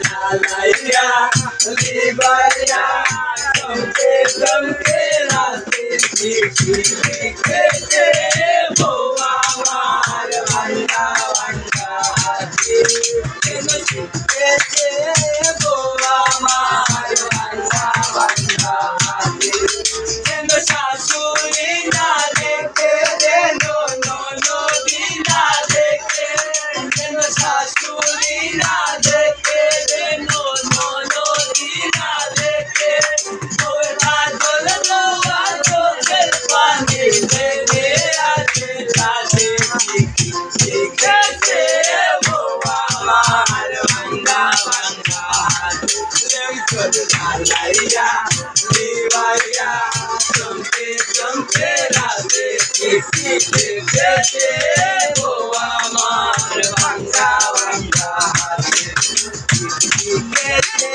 jalaiya libaya samke samke rate kete bo amar banda banda kete kete bo amar banda banda kete shashuri na dekhe no no no dina dekhe kete shashuri na dekhe no no no dina dekhe oe bajol no bajol pani debe ache chate kete bo amar banda banda lemkod jalaiya libaya samke samke rate kete bo amar banda banda kete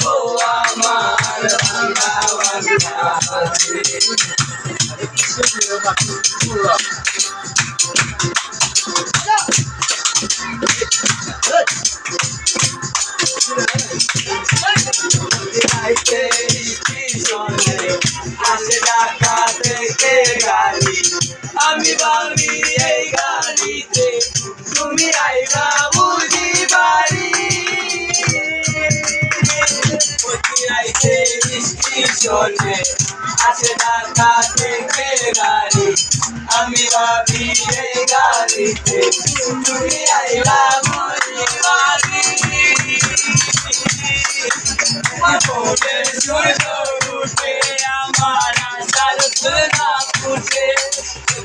bo amar banda banda আমি ভাবি এই গাড়িতে তুমি আইবা বুঝি বাড়ি রাইতে স্টেশনে আসে ঢাকা থেকে গাড়ি আমি ভাবি এই গাড়িতে তুমি আইবা বুঝি বাড়ি ভোরে সূর্য উঠে আমার আশার ফুলনা ফুটে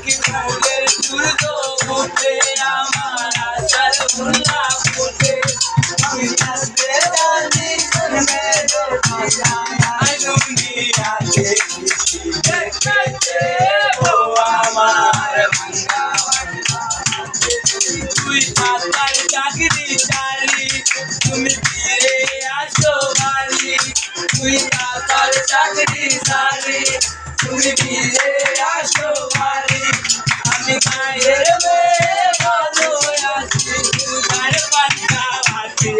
কি ভোরের সূর্য উঠে আমার আশার ফুলনা ফুটে আমি নাচতে জানি শুনবে আই লুঙ্গি আছে দেখতে ও আমার ভাঙ্গা তুই পাতার চাকরি চালি তুমি ফিরে আসো বাড়ি তুই পাতার চাকরি চালি তুমি ফিরে আসো বাড়ি আমি মায়ের মেয়ে ভালো আছি তোমার বাচ্চা ভাতে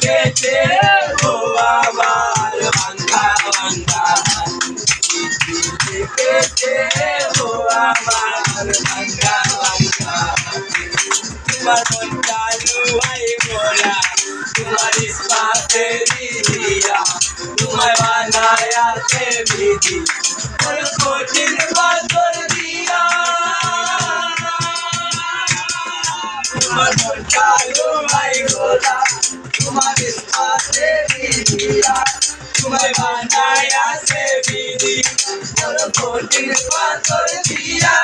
কেটে ও আমার ভাঙ্গা ভাঙ্গা কেটে ও আমার ভাঙ্গা ভাঙ্গা তোমার মন চালু হয় মোরা তোমার ইস্পাতে দিয়া তোমায় বানায়া সে বিধি ওর কঠিন পাথর দিয়া তোমার মন চালু হয় মোরা তোমার ইস্পাতে দিয়া তোমায় বানায়া সে বিধি ওর কঠিন পাথর দিয়া